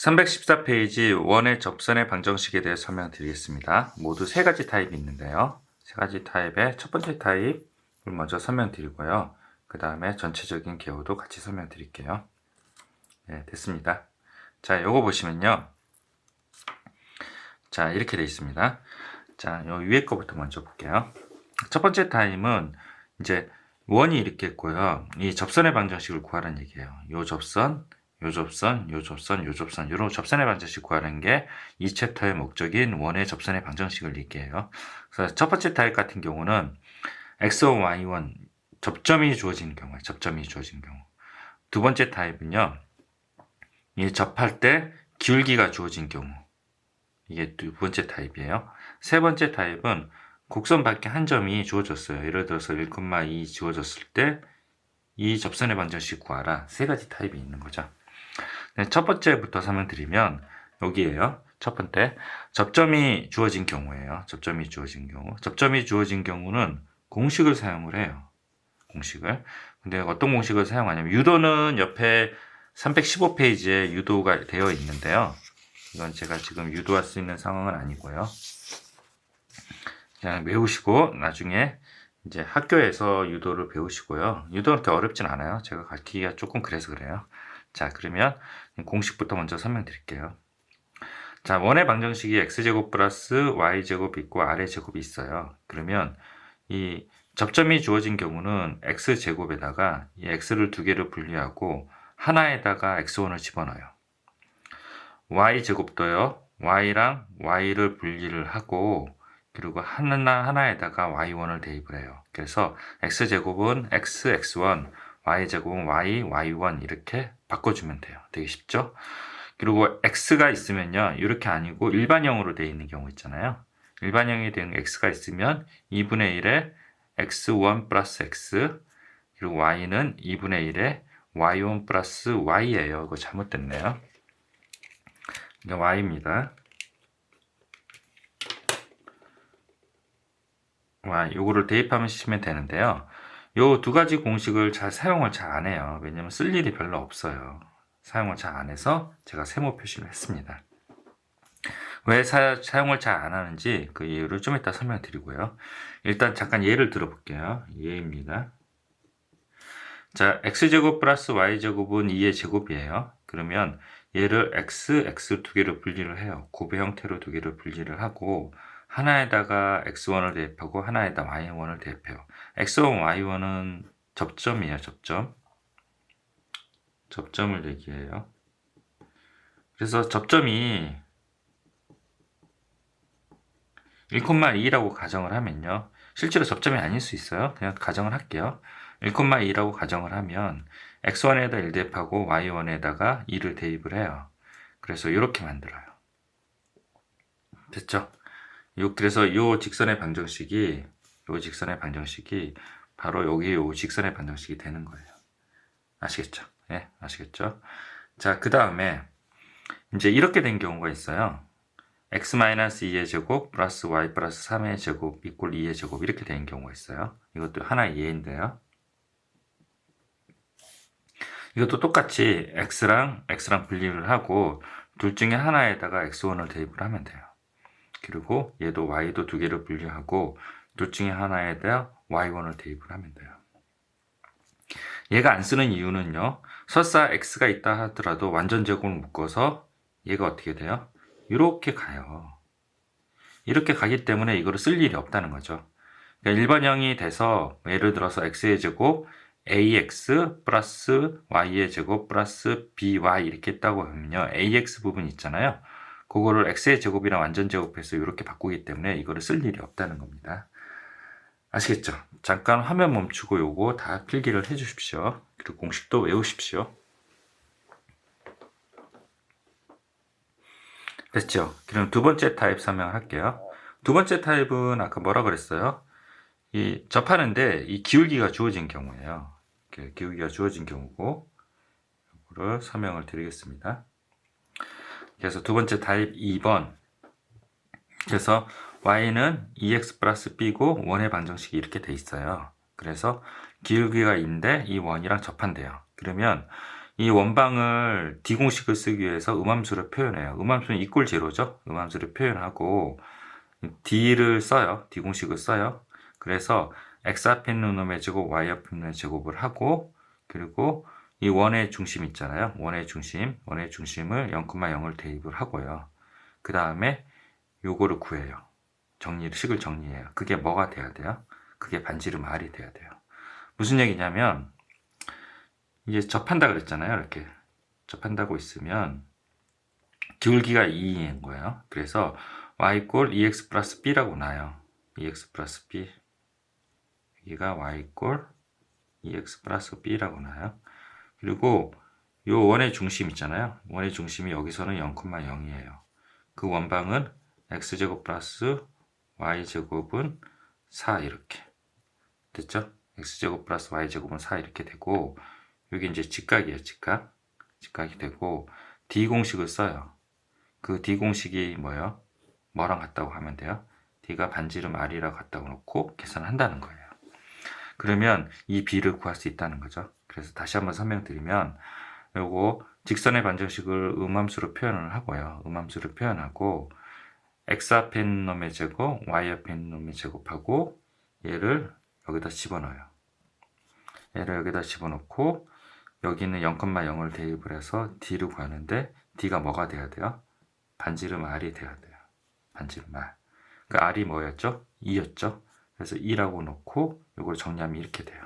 314페이지 원의 접선의 방정식에 대해 설명드리겠습니다. 모두 세 가지 타입이 있는데요. 세 가지 타입의 첫 번째 타입을 먼저 설명드리고요. 그 다음에 전체적인 개요도 같이 설명드릴게요. 네, 됐습니다. 자, 요거 보시면요. 자, 이렇게 되어 있습니다. 자, 요 위에 거부터 먼저 볼게요. 첫 번째 타입은 이제 원이 이렇게 있고요. 이 접선의 방정식을 구하라는 얘기예요. 요 접선, 요 접선, 요 접선, 요 접선, 요런 접선의 방정식 구하는 게 이 챕터의 목적인 원의 접선의 방정식을 얘기해요. 그래서 첫 번째 타입 같은 경우는 x1, y1 접점이 주어지는 경우에 접점이 주어지는 경우. 두 번째 타입은요. 이 접할 때 기울기가 주어진 경우. 이게 두 번째 타입이에요. 세 번째 타입은 곡선 밖에 한 점이 주어졌어요. 예를 들어서 1,2 주어졌을 때 이 접선의 방정식 구하라. 세 가지 타입이 있는 거죠. 네, 첫 번째부터 설명드리면 여기에요. 첫 번째, 접점이 주어진 경우예요. 접점이 주어진 경우. 접점이 주어진 경우는 공식을 사용을 해요. 공식을. 근데 어떤 공식을 사용하냐면 유도는 옆에 315페이지에 유도가 되어 있는데요. 이건 제가 지금 유도할 수 있는 상황은 아니고요. 그냥 외우시고 나중에 이제 학교에서 유도를 배우시고요. 유도는 그렇게 어렵진 않아요. 제가 가르치기가 조금 그래서 그래요. 자, 그러면 공식부터 먼저 설명드릴게요. 자, 원의 방정식이 x제곱 플러스 y제곱 있고 a의 제곱이 있어요. 그러면 이 접점이 주어진 경우는 x제곱에다가 이 x를 두 개를 분리하고 하나에다가 x1을 집어넣어요. y제곱도요. y랑 y를 분리를 하고 그리고 하나에다가 y1을 대입을 해요. 그래서 x제곱은 x, x1, y제곱은 y, y1 이렇게 바꿔주면 돼요. 되게 쉽죠? 그리고 x가 있으면요. 이렇게 아니고 일반형으로 되어 있는 경우 있잖아요. 일반형이 된 x가 있으면 2분의 1에 x1 플러스 x 그리고 y는 2분의 1에 y1 플러스 y예요. 이거 잘못됐네요. 이게 y입니다. 요거를 대입하시면 되는데요. 요 두 가지 공식을 사용을 잘 안 해요. 왜냐면 쓸 일이 별로 없어요. 사용을 잘 안 해서 제가 세모 표시를 했습니다. 왜 사용을 잘 안 하는지 그 이유를 좀 이따 설명드리고요. 일단 잠깐 예를 들어볼게요. 예입니다. 자, x제곱 플러스 y제곱은 2의 제곱이에요. 그러면 얘를 x 두 개를 분리를 해요. 곱의 형태로 두 개를 분리를 하고 하나에다가 x1을 대입하고 하나에다 y1을 대입해요. x1, y1은 접점이에요. 접점을 얘기해요. 그래서 접점이 1,2라고 가정을 하면요. 실제로 접점이 아닐 수 있어요. 그냥 가정을 할게요. 1,2라고 가정을 하면 x1에다 1 대입하고 y1에다가 2를 대입을 해요. 그래서 이렇게 만들어요. 됐죠? 그래서 이 직선의 방정식이 바로 여기 이 직선의 방정식이 되는 거예요. 아시겠죠? 예, 아시겠죠? 자, 그 다음에 이제 이렇게 된 경우가 있어요. x-2의 제곱 플러스 y 플러스 3의 제곱 이꼴 2의 제곱 이렇게 되는 경우가 있어요. 이것도 하나의 예인데요. 이것도 똑같이 x랑 분리를 하고 둘 중에 하나에다가 x1을 대입을 하면 돼요. 그리고 얘도 y도 두 개를 분리하고 둘 중에 하나에다 y1을 대입을 하면 돼요. 얘가 안 쓰는 이유는요. 설사 x가 있다 하더라도 완전 제곱을 묶어서 얘가 어떻게 돼요? 이렇게 가요. 이렇게 가기 때문에 이거를 쓸 일이 없다는 거죠. 그러니까 일반형이 돼서 예를 들어서 x의 제곱 ax 플러스 y의 제곱 플러스 by 이렇게 했다고 하면요. ax 부분 있잖아요. 그거를 x의 제곱이랑 완전 제곱해서 이렇게 바꾸기 때문에 이거를 쓸 일이 없다는 겁니다. 아시겠죠? 잠깐 화면 멈추고 요거 다 필기를 해 주십시오. 그리고 공식도 외우십시오. 됐죠? 그럼 두 번째 타입 설명을 할게요. 두 번째 타입은 아까 뭐라 그랬어요? 이 접하는데 이 기울기가 주어진 경우예요. 기울기가 주어진 경우고 이거를 설명을 드리겠습니다. 그래서 두 번째 타입 2번. 그래서 y는 2x 플러스 b고 원의 방정식이 이렇게 돼 있어요. 그래서 기울기가 있는데 이 원이랑 접한대요. 그러면 이 원방을 D 공식을 쓰기 위해서 음함수를 표현해요. 음함수는 이꼴 제로죠. 음함수를 표현하고 D를 써요. D 공식을 써요. 그래서 X 앞에 있는 놈의 제곱, Y 앞에 있는 놈의 제곱을 하고, 그리고 이 원의 중심 있잖아요. 원의 중심을 0,0을 대입을 하고요. 그 다음에 요거를 구해요. 식을 정리해요. 그게 뭐가 돼야 돼요? 그게 반지름 R이 돼야 돼요. 무슨 얘기냐면, 이제 접한다 그랬잖아요. 이렇게 접한다고 있으면 기울기가 2인 거예요. 그래서 y 꼴 2x 플러스 b라고 나요. 2x 플러스 b, 여기가 y 꼴 2x 플러스 b라고 나요. 그리고 요 원의 중심 있잖아요. 원의 중심이 여기서는 0,0이에요. 그 원방은 x제곱 플러스 y제곱은 4 이렇게 됐죠? x제곱 플러스 y제곱은 4 이렇게 되고, 여기 이제 직각이에요. 직각이 되고, D 공식을 써요. 그 D 공식이 뭐예요? 뭐랑 같다고 하면 돼요? D가 반지름 R이라고 갖다가 놓고 계산한다는 거예요. 그러면 이 B를 구할 수 있다는 거죠. 그래서 다시 한번 설명드리면, 요거 직선의 반정식을 음함수로 표현을 하고요. 음함수를 표현하고, X 앞에 있는 놈의 제곱, Y 앞에 있는 놈의 제곱하고, 얘를 여기다 집어넣어요. 얘를 여기다 집어넣고, 여기는 0,0을 대입을 해서 D를 구하는데, D가 뭐가 돼야 돼요? 반지름 R이 돼야 돼요. 반지름 R. 그 R이 뭐였죠? 2였죠? 그래서 2라고 놓고, 이걸 정리하면 이렇게 돼요.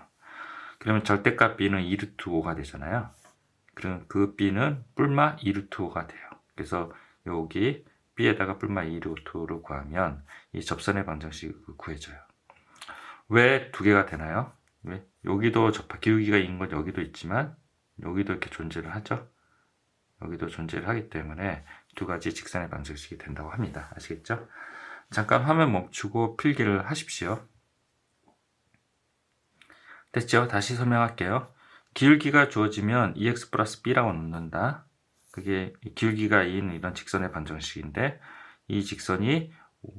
그러면 절대값 B는 2루트 5가 되잖아요. 그럼 그 B는 뿔마 2루트 5가 돼요. 그래서 여기 B에다가 뿔마 2루트 5를 구하면 이 접선의 방정식을 구해줘요. 왜 두 개가 되나요? 왜? 여기도 기울기가 있는 건 여기도 있지만, 여기도 이렇게 존재를 하죠. 여기도 존재를 하기 때문에 두 가지 직선의 방정식이 된다고 합니다. 아시겠죠? 잠깐 화면 멈추고 필기를 하십시오. 됐죠? 다시 설명할게요. 기울기가 주어지면 2x 플러스 b라고 놓는다. 그게 기울기가 2인 이런 직선의 방정식인데, 이 직선이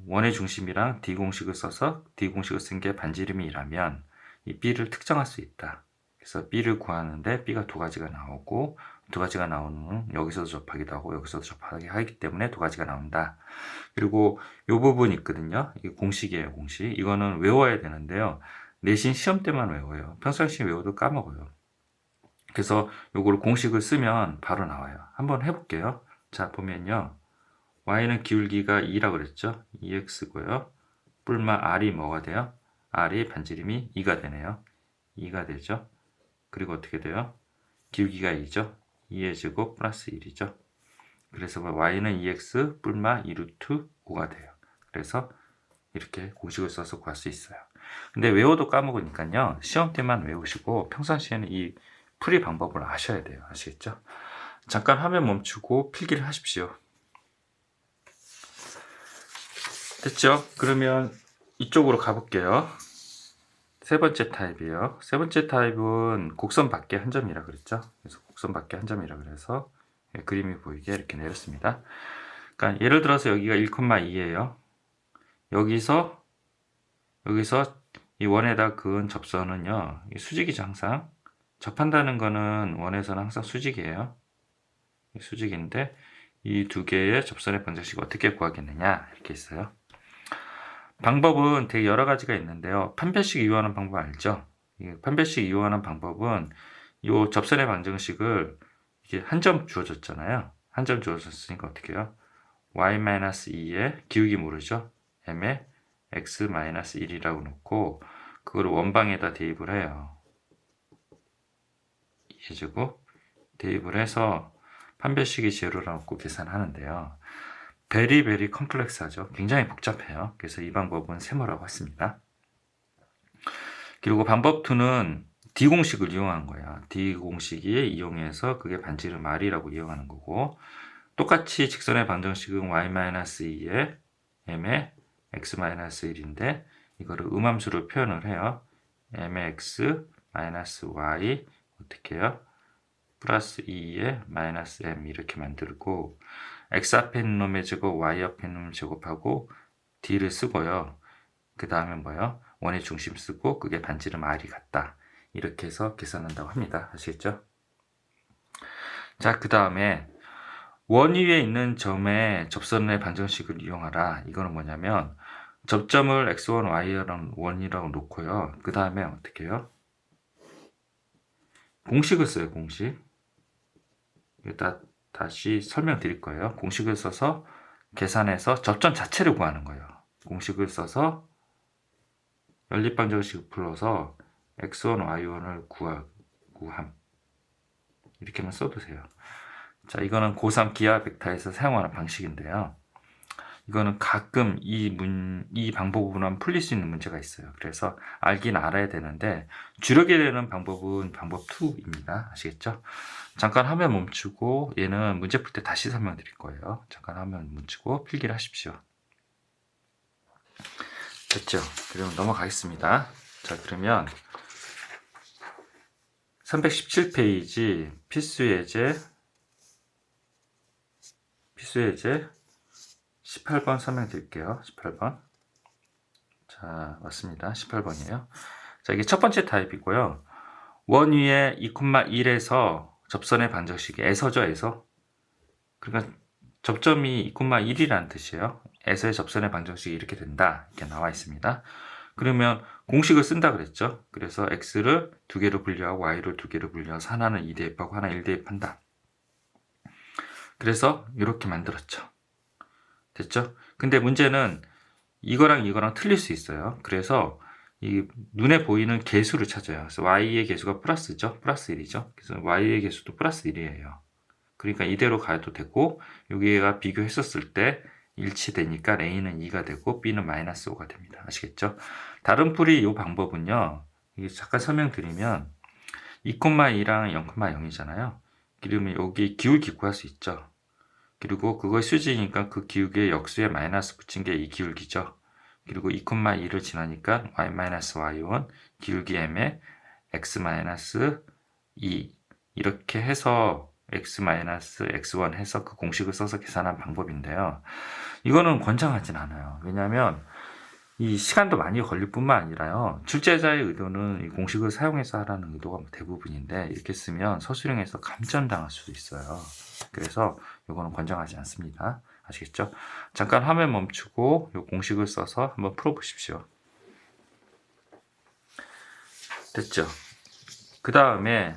원의 중심이랑 D 공식을 써서 D 공식을 쓴 게 반지름이라면 이 b를 특정할 수 있다. 그래서 b를 구하는데 b가 두 가지가 나오고, 두 가지가 나오는 여기서도 접하기도 하고 여기서도 접하기 하기 때문에 두 가지가 나온다. 그리고 이 부분 있거든요. 이게 공식이에요, 공식. 이거는 외워야 되는데요. 내신 시험 때만 외워요. 평상시에 외워도 까먹어요. 그래서 요거를 공식을 쓰면 바로 나와요. 한번 해볼게요. 자, 보면요. y는 기울기가 2라고 그랬죠? 2x고요. 뿔마 r이 뭐가 돼요? r이 반지름이 2가 되네요. 2가 되죠? 그리고 어떻게 돼요? 기울기가 2죠? 2의 제곱 플러스 1이죠? 그래서 y는 2x 뿔마 2루트 5가 돼요. 그래서 이렇게 공식을 써서 구할 수 있어요. 근데 외워도 까먹으니까요. 시험 때만 외우시고 평상시에는 이 풀이 방법을 아셔야 돼요. 아시겠죠? 잠깐 화면 멈추고 필기를 하십시오. 됐죠? 그러면 이쪽으로 가볼게요. 세 번째 타입이에요. 세 번째 타입은 곡선 밖에 한 점이라 그랬죠? 그래서 곡선 밖에 한 점이라 그래서 그림이 보이게 이렇게 내렸습니다. 그러니까 예를 들어서 여기가 1,2예요. 여기서 이 원에다 그은 접선은요, 수직이죠. 항상 접한다는 거는 원에서는 항상 수직이에요. 수직인데 이 두 개의 접선의 방정식을 어떻게 구하겠느냐 이렇게 있어요. 방법은 되게 여러 가지가 있는데요. 판별식 이용하는 방법 알죠? 판별식 이용하는 방법은 이 접선의 방정식을 이게 한 점 주어졌잖아요. 한 점 주어졌으니까 어떻게 해요? y-2에 기울기 모르죠? m에 x-1이라고 놓고 그거를 원방에다 대입을 해요. 2제곱 대입을 해서 판별식이 제로라고 놓고 계산하는데요. 베리 컴플렉스하죠. 굉장히 복잡해요. 그래서 이 방법은 세모라고 했습니다. 그리고 방법 2는 D 공식을 이용한 거예요. D 공식이 이용해서 그게 반지름 R이라고 이용하는 거고, 똑같이 직선의 방정식은 y-2에 m에 x-1인데 이거를 음함수로 표현을 해요. m의 x-y 어떻게 해요? 플러스 2에 마이너스 m 이렇게 만들고, x 앞에 있는 놈의 제곱, y 앞에 있는 놈의 제곱하고 d를 쓰고요. 그 다음에 뭐요? 원의 중심 쓰고 그게 반지름 r이 같다. 이렇게 해서 계산한다고 합니다. 아시겠죠? 자, 그 다음에 원 위에 있는 점의 접선의 방정식을 이용하라. 이거는 뭐냐면 접점을 x1, y1이라고 원이라고 놓고요. 그 다음에 어떻게 해요? 공식을 써요. 공식. 다시 설명드릴 거예요. 공식을 써서 계산해서 접점 자체를 구하는 거예요. 공식을 써서 연립방정식을 풀어서 x1, y1을 구함. 이렇게만 써두세요. 자, 이거는 고3 기하 벡터에서 사용하는 방식인데요. 이거는 가끔 이 방법으로만 풀릴 수 있는 문제가 있어요. 그래서 알긴 알아야 되는데 주력이 되는 방법은 방법 2입니다. 아시겠죠? 잠깐 화면 멈추고 얘는 문제 풀 때 다시 설명드릴 거예요. 잠깐 화면 멈추고 필기를 하십시오. 됐죠? 그럼 넘어가겠습니다. 자, 그러면 317페이지 필수예제 18번 설명드릴게요. 18번. 자, 맞습니다. 18번이에요. 자, 이게 첫 번째 타입이고요. 원 위에 2,1에서 접선의 방정식이 에서죠, 에서. 그러니까 접점이 2,1이라는 뜻이에요. 에서의 접선의 방정식이 이렇게 된다. 이렇게 나와 있습니다. 그러면 공식을 쓴다 그랬죠. 그래서 x를 2개로 분류하고 y를 2개로 분류해서 하나는 2대입하고 하나 1대입한다. 그래서 이렇게 만들었죠. 됐죠? 근데 문제는 이거랑 틀릴 수 있어요. 그래서 이 눈에 보이는 개수를 찾아요. 그래서 y의 개수가 플러스죠. 플러스 1이죠. 그래서 y의 개수도 플러스 1이에요. 그러니까 이대로 가도 되고 여기가 비교했었을 때 일치되니까 a는 2가 되고 b는 마이너스 5가 됩니다. 아시겠죠? 다른 풀이 이 방법은요. 이게 잠깐 설명드리면 2,2랑 0,0이잖아요. 그러면 여기 기울기 구할 수 있죠. 그리고 그거 수직이니까 그 기울기에 역수에 마이너스 붙인 게 이 기울기죠. 그리고 2,2를 지나니까 y-y1 기울기 m에 x-2 이렇게 해서 x-x1 해서 그 공식을 써서 계산한 방법인데요. 이거는 권장하진 않아요. 왜냐하면 이 시간도 많이 걸릴 뿐만 아니라요. 출제자의 의도는 이 공식을 사용해서 하라는 의도가 대부분인데 이렇게 쓰면 서술형에서 감점당할 수도 있어요. 그래서 이거는 권장하지 않습니다. 아시겠죠? 잠깐 화면 멈추고 이 공식을 써서 한번 풀어보십시오. 됐죠? 그 다음에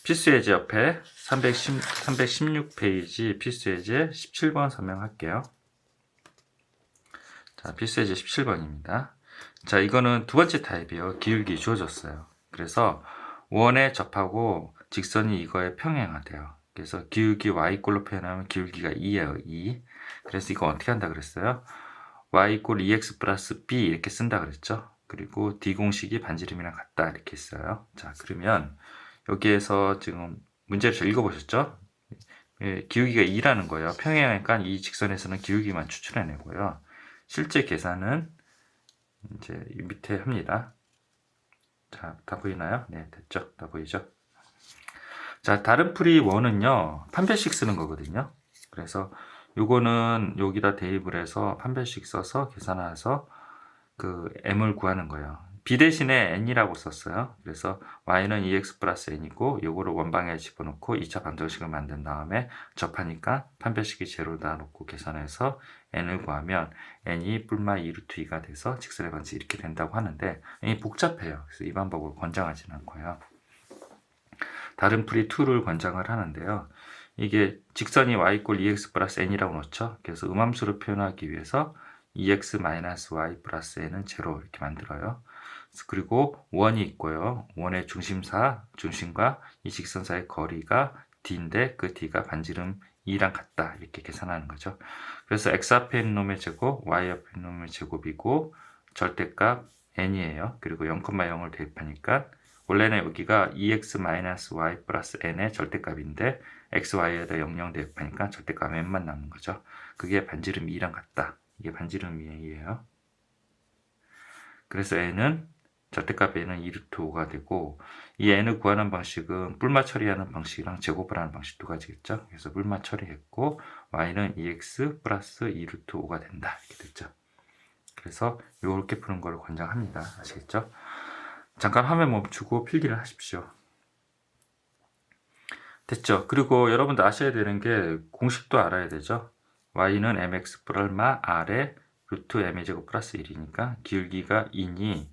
필수예제 옆에 316페이지 필수예제 17번 설명할게요. 자, 필수예제 17번입니다. 자, 이거는 두 번째 타입이에요. 기울기 주어졌어요. 그래서 원에 접하고 직선이 이거에 평행하대요. 그래서 기울기 y꼴로 표현하면 기울기가 2예요. 2. 그래서 이거 어떻게 한다 그랬어요? y 이꼴 2x 플러스 b 이렇게 쓴다 그랬죠. 그리고 d 공식이 반지름이랑 같다 이렇게 있어요. 자, 그러면 여기에서 지금 문제를 잘 읽어보셨죠? 예, 기울기가 2라는 거예요. 평행하니까 이 직선에서는 기울기만 추출해내고요. 실제 계산은 이제 밑에 합니다. 자, 다 보이나요? 네, 됐죠? 다 보이죠? 자, 다른 풀이 1은요, 판별식 쓰는 거거든요. 그래서 요거는 여기다 대입을 해서 판별식 써서 계산해서 그 m을 구하는 거예요. b 대신에 n이라고 썼어요. 그래서 y는 2x 플러스 n이고 요거를 원방에 집어넣고 2차 방정식을 만든 다음에 접하니까 판별식이 제로다 놓고 계산해서 n을 구하면 n이 뿔마 2루트 2가 돼서 직선의 방정식이 이렇게 된다고 하는데 이 복잡해요. 그래서 이 방법을 권장하지는 않고요. 다른 풀이 2를 권장을 하는데요. 이게 직선이 y 이꼴 2x 플러스 n이라고 놓죠. 그래서 음함수를 표현하기 위해서 2x 마이너스 y 플러스 n은 제로 이렇게 만들어요. 그리고 원이 있고요. 원의 중심과 이 직선 사이의 거리가 d인데 그 d가 반지름 2랑 같다 이렇게 계산하는 거죠. 그래서 x 앞에 있는 놈의 제곱, y 앞에 있는 놈의 제곱이고 절대값 n이에요. 그리고 0,0을 대입하니까 원래는 여기가 2x-y 플러스 n의 절대값인데 x, y에다 00 대입하니까 절대값 n만 남는 거죠. 그게 반지름 2랑 같다. 이게 반지름 2예요. 그래서 n은 절대값 n은 2루트 5가 되고 이 n을 구하는 방식은 뿔마 처리하는 방식이랑 제곱을 하는 방식 두 가지겠죠. 그래서 뿔마 처리했고 y는 2x 플러스 2루트 5가 된다. 이렇게 됐죠. 그래서 이렇게 푸는 거를 권장합니다. 아시겠죠? 잠깐 화면 멈추고 필기를 하십시오. 됐죠? 그리고 여러분들 아셔야 되는 게 공식도 알아야 되죠? y는 mx 얼마 r에 루트 m의 제곱 플러스 1이니까 기울기가 2니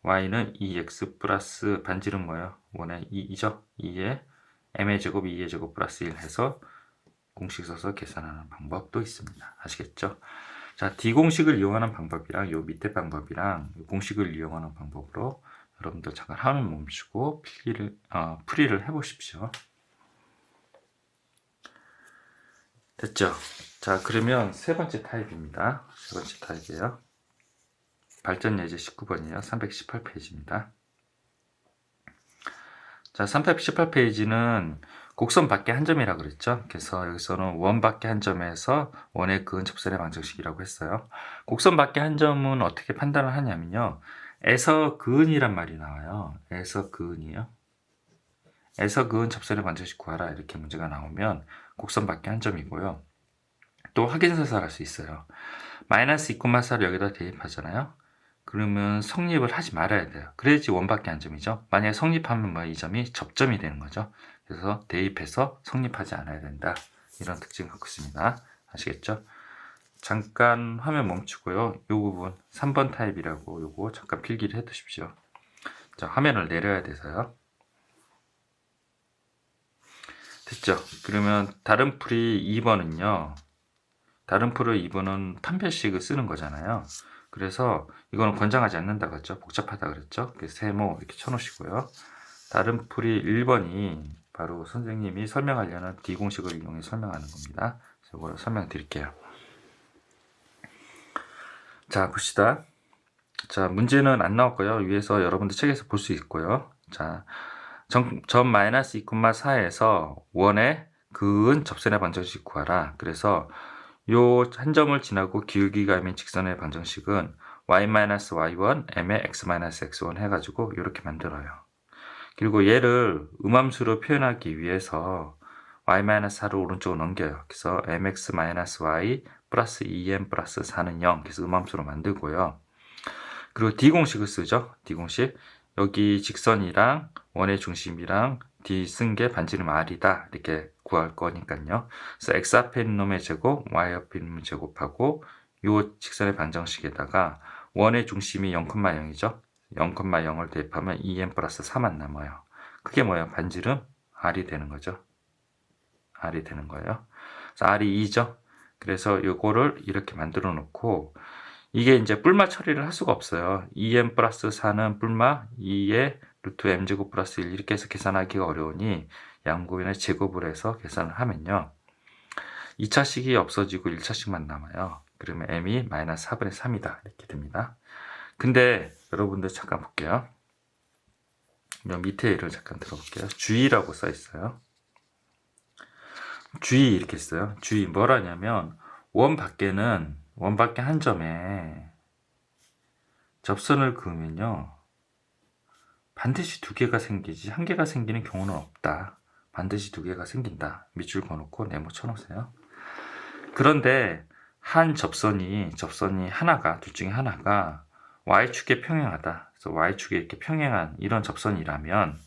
y는 2x 플러스 반지름 뭐예요? 1의 2죠? 2에 m의 제곱 2의 제곱 플러스 1 해서 공식 써서 계산하는 방법도 있습니다. 아시겠죠? 자, D공식을 이용하는 방법이랑 요 밑에 방법이랑 요 공식을 이용하는 방법으로 여러분들 잠깐 화면 멈추고 풀이를 해보십시오. 됐죠? 자, 그러면 세 번째 타입입니다. 세 번째 타입이에요. 발전 예제 19번이에요. 318페이지입니다. 자, 318페이지는 곡선 밖에 한 점이라고 그랬죠. 그래서 여기서는 원 밖에 한 점에서 원의 그은 접선의 방정식이라고 했어요. 곡선 밖에 한 점은 어떻게 판단을 하냐면요. 에서 그은이란 말이 나와요. 에서 그은이요. 에서 그은 접선의 방정식 구하라 이렇게 문제가 나오면 곡선 밖에 한 점이고요. 또 확인사살 할 수 있어요. 마이너스 2,4를 여기다 대입하잖아요. 그러면 성립을 하지 말아야 돼요. 그래야지 원밖에 한 점이죠. 만약에 성립하면 뭐 이 점이 접점이 되는 거죠. 그래서 대입해서 성립하지 않아야 된다. 이런 특징을 갖고 있습니다. 아시겠죠? 잠깐 화면 멈추고요. 이 부분 3번 타입이라고 요거 잠깐 필기를 해 두십시오. 자, 화면을 내려야 돼서요. 됐죠? 그러면 다른 풀이 2번은요. 다른 풀의 2번은 판별식을 쓰는 거잖아요. 그래서 이거는 권장하지 않는다고 했죠. 복잡하다 그랬죠. 세모 이렇게 쳐놓으시고요. 다른 풀이 1번이 바로 선생님이 설명하려는 D공식을 이용해 설명하는 겁니다. 이걸 설명드릴게요. 자, 봅시다. 자, 문제는 안 나왔고요. 위에서 여러분들 책에서 볼 수 있고요. 자, 점 마이너스 2,4에서 원의 그은 접선의 방정식 구하라. 그래서 요 한 점을 지나고 기울기가 m인 직선의 방정식은 y-y1 m의 x-x1 해가지고 이렇게 만들어요. 그리고 얘를 음함수로 표현하기 위해서 y-4를 오른쪽으로 넘겨요. 그래서 mx-y 플러스 2m 플러스 4는 0. 그래서 음함수로 만들고요. 그리고 D공식을 쓰죠. D공식. 여기 직선이랑 원의 중심이랑 D 쓴 게 반지름 R이다. 이렇게 구할 거니까요. 그래서 X 앞에 있는 놈의 제곱, Y 앞에 있는 놈의 제곱하고 요 직선의 반정식에다가 원의 중심이 0,0이죠. 0,0을 대입하면 2m 플러스 4만 남아요. 그게 뭐예요? 반지름 R이 되는 거죠. R이 되는 거예요. 그래서 R이 2죠. 그래서 요거를 이렇게 만들어 놓고 이게 이제 뿔마 처리를 할 수가 없어요. 2m 플러스 4는 뿔마 2에 루트 m제곱 플러스 1 이렇게 해서 계산하기가 어려우니 양구인의 제곱을 해서 계산을 하면요. 2차식이 없어지고 1차식만 남아요. 그러면 m이 마이너스 4분의 3이다. 이렇게 됩니다. 근데 여러분들 잠깐 볼게요. 요 밑에 예를 잠깐 들어볼게요. 주의라고 써 있어요. 주의 이렇게 써요. 주의 뭐라냐면 원 밖에 한 점에 접선을 그으면요. 반드시 두 개가 생기지 한 개가 생기는 경우는 없다. 반드시 두 개가 생긴다. 밑줄 그어놓고 네모 쳐놓으세요. 그런데 한 접선이 하나가 둘 중에 하나가 y축에 평행하다. 그래서 y축에 이렇게 평행한 이런 접선이라면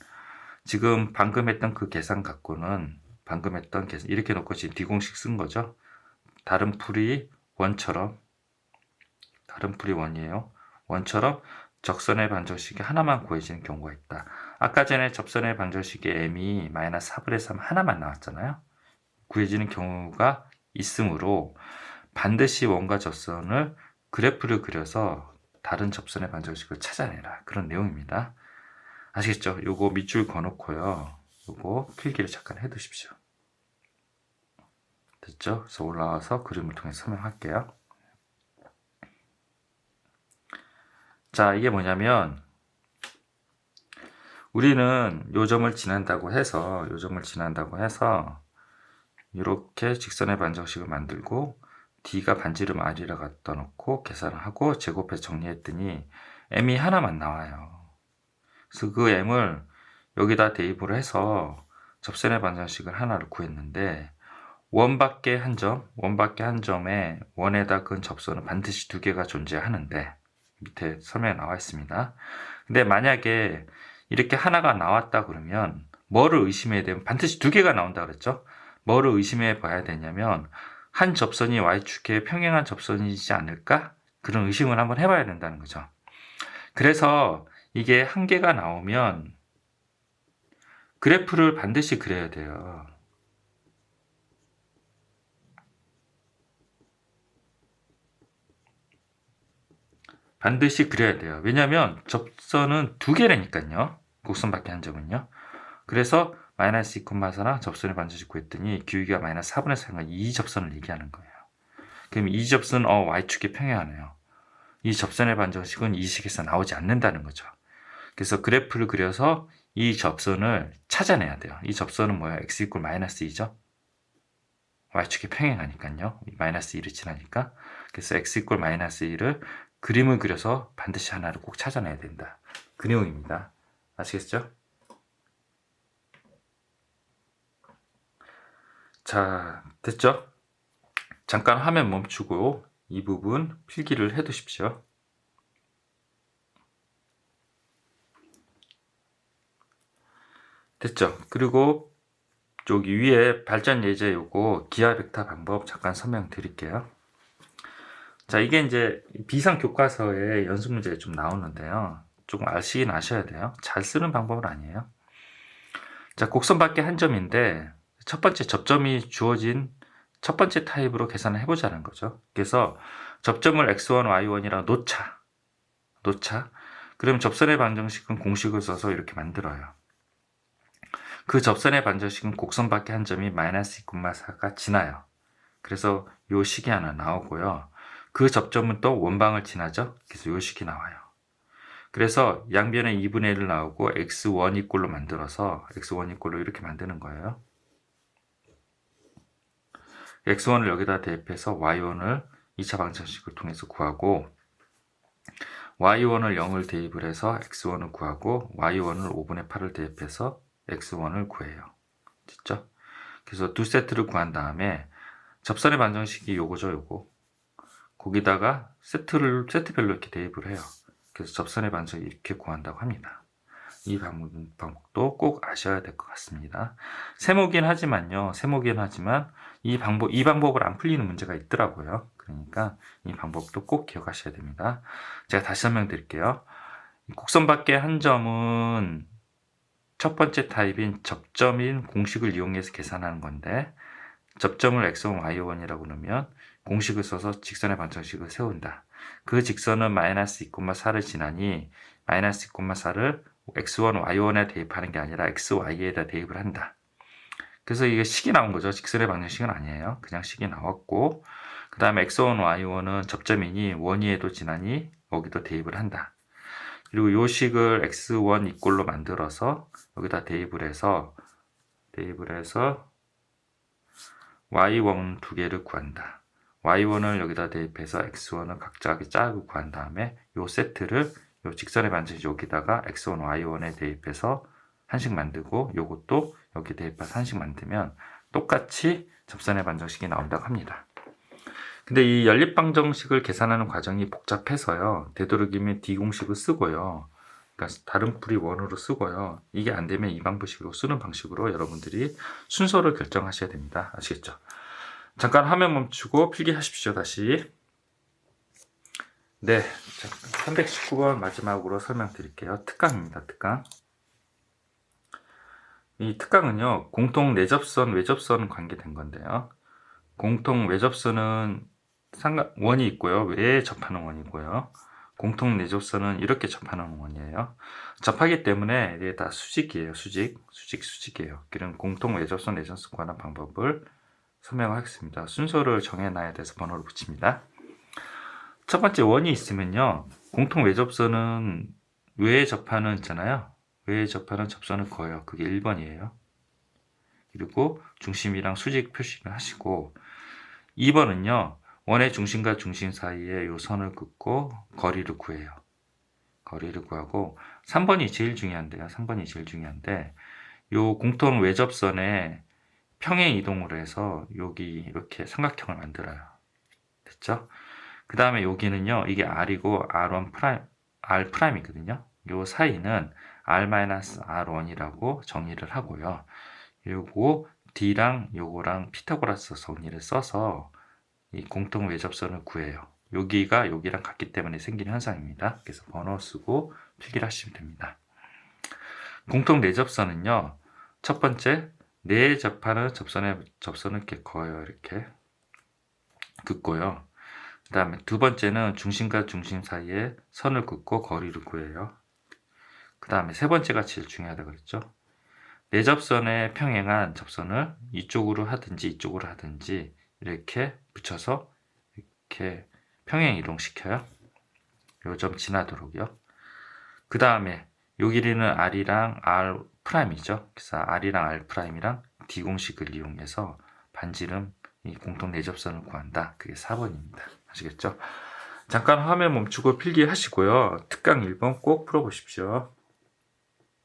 지금 방금 했던 그 계산 갖고는 방금 했던 계산 이렇게 놓고 지금 D공식 쓴 거죠. 다른 풀이 원처럼 다른 풀이 원이에요. 원처럼 적선의 방정식이 하나만 구해지는 경우가 있다. 아까 전에 접선의 방정식의 m이 마이너스 4분의 3 하나만 나왔잖아요. 구해지는 경우가 있으므로 반드시 원과 접선을 그래프를 그려서 다른 접선의 방정식을 찾아내라. 그런 내용입니다. 아시겠죠? 요거 밑줄 그어놓고요. 요거 필기를 잠깐 해두십시오. 됐죠? 그래서 올라와서 그림을 통해 설명할게요. 자, 이게 뭐냐면 우리는 요 점을 지난다고 해서 이렇게 직선의 반정식을 만들고 D가 반지름 R이라 갖다 놓고 계산을 하고 제곱해서 정리했더니 M이 하나만 나와요. 그래서 그 M을 여기다 대입을 해서 접선의 반정식을 하나를 구했는데 원밖에 한 점에 원에다 그은 접선은 반드시 두 개가 존재하는데 밑에 설명에 나와 있습니다. 근데 만약에 이렇게 하나가 나왔다 그러면 뭐를 의심해야 되면 반드시 두 개가 나온다 그랬죠. 뭐를 의심해 봐야 되냐면 한 접선이 y축에 평행한 접선이지 않을까? 그런 의심을 한번 해봐야 된다는 거죠. 그래서 이게 한 개가 나오면 그래프를 반드시 그려야 돼요. 반드시 그려야 돼요. 왜냐하면 접선은 두 개라니까요. 곡선밖에 한 점은요. 그래서 마이너스 2,4랑 접선의 반전식 구했더니 기울기가 마이너스 4분의 4가 이 접선을 얘기하는 거예요. 그럼 이 접선은 y축에 평행하네요. 이 접선의 반정식은 이 식에서 나오지 않는다는 거죠. 그래서 그래프를 그려서 이 접선을 찾아내야 돼요. 이 접선은 뭐야? x 이퀄 마이너스 2죠. y축에 평행하니까요. 마이너스 2를 지나니까. 그래서 x 이퀄 마이너스 2를 그림을 그려서 반드시 하나를 꼭 찾아내야 된다. 그 내용입니다. 아시겠죠? 자, 됐죠? 잠깐 화면 멈추고 이 부분 필기를 해 두십시오. 됐죠? 그리고 여기 위에 발전 예제 요거 기하 벡터 방법 잠깐 설명드릴게요. 자, 이게 이제 비상 교과서에 연습 문제에 좀 나오는데요. 조금 아시긴 아셔야 돼요. 잘 쓰는 방법은 아니에요. 자, 곡선 밖에 한 점인데 첫 번째 접점이 주어진 첫 번째 타입으로 계산을 해보자는 거죠. 그래서 접점을 x1, y1이랑 놓자. 그럼 접선의 방정식은 공식을 써서 이렇게 만들어요. 그 접선의 반정식은 곡선 밖에 한 점이 마이너스 2,4가 지나요. 그래서 요 식이 하나 나오고요. 그 접점은 또 원방을 지나죠. 그래서 요 식이 나와요. 그래서 양변에 2분의 1 나오고 x1 이꼴로 만들어서 x1 이꼴로 이렇게 만드는 거예요. x1을 여기다 대입해서 y1을 2차 방정식을 통해서 구하고 y1을 0을 대입을 해서 x1을 구하고 y1을 5분의 8을 대입해서 x1을 구해요. 됐죠? 그래서 두 세트를 구한 다음에 접선의 반정식이 요거죠, 요거. 거기다가 세트별로 이렇게 대입을 해요. 그래서 접선의 반정을 이렇게 구한다고 합니다. 이 방법도 꼭 아셔야 될 것 같습니다. 세모긴 하지만 이 방법을 안 풀리는 문제가 있더라고요. 그러니까 이 방법도 꼭 기억하셔야 됩니다. 제가 다시 설명드릴게요. 곡선 밖에 한 점은 첫 번째 타입인 접점인 공식을 이용해서 계산하는 건데 접점을 x1, y1이라고 넣으면 공식을 써서 직선의 반정식을 세운다. 그 직선은 마이너스 2,4를 지나니 마이너스 2,4를 x1, y1에 대입하는 게 아니라 x, y에다 대입을 한다. 그래서 이게 식이 나온 거죠. 직선의 방정식은 아니에요. 그냥 식이 나왔고 그 다음에 x1, y1은 접점이니 원위에도 지나니 여기도 대입을 한다. 그리고 요 식을 x1 이꼴로 만들어서 여기다 대입을 해서 y1 두 개를 구한다. y1을 여기다 대입해서 x1을 각자 짜고 구한 다음에 요 세트를 요 직선의 반정식 여기다가 x1, y1에 대입해서 한식 만들고 요것도 여기 대입해서 한식 만들면 똑같이 접선의 반정식이 나온다고 합니다. 근데 이 연립방정식을 계산하는 과정이 복잡해서요. 되도록이면 D공식을 쓰고요. 그러니까 다른 풀이 원으로 쓰고요. 이게 안 되면 이 방식으로 쓰는 방식으로 여러분들이 순서를 결정하셔야 됩니다. 아시겠죠? 잠깐 화면 멈추고 필기하십시오. 다시. 네, 319번 마지막으로 설명드릴게요. 특강입니다. 특강. 이 특강은요. 공통 내접선, 외접선 관계된 건데요. 공통 외접선은 원이 있고요. 외에 접하는 원이고요. 공통 내접선은 이렇게 접하는 원이에요. 접하기 때문에 이게 다 수직이에요. 수직이에요. 그런 공통 외접선, 내접선 구하는 방법을 설명하겠습니다. 순서를 정해놔야 돼서 번호를 붙입니다. 첫 번째 원이 있으면요. 공통 외접선은 외에 접하는 있잖아요. 외에 접하는 접선을 그어요. 그게 1번이에요. 그리고 중심이랑 수직 표시를 하시고 2번은요. 원의 중심과 중심 사이에 요 선을 긋고 거리를 구해요. 거리를 구하고 3번이 제일 중요한데요. 3번이 제일 중요한데 요 공통 외접선에 평행 이동을 해서 여기 이렇게 삼각형을 만들어요. 됐죠? 그 다음에 여기는요. 이게 R이고 R1 프라임, R 프라임이거든요. 요 사이는 R-R1이라고 정의를 하고요. 요거 D랑 요거랑 피타고라스 정리를 써서 이 공통 외접선을 구해요. 여기가 여기랑 같기 때문에 생긴 현상입니다. 그래서 번호 쓰고 필기를 하시면 됩니다. 공통 내접선은요. 첫 번째, 내 접하는 접선을 이렇게 그어요. 이렇게 긋고요. 그 다음에 두 번째는 중심과 중심 사이에 선을 긋고 거리를 구해요. 그 다음에 세 번째가 제일 중요하다고 그랬죠. 내접선에 평행한 접선을 이쪽으로 하든지 이쪽으로 하든지 이렇게 붙여서 이렇게 평행 이동시켜요. 요 점 지나도록요. 그 다음에 요 길이는 R이랑 R'이죠. 그래서 R이랑 R'이랑 D 공식을 이용해서 반지름 이 공통 내접선을 구한다. 그게 4번입니다. 아시겠죠? 잠깐 화면 멈추고 필기하시고요. 특강 1번 꼭 풀어보십시오.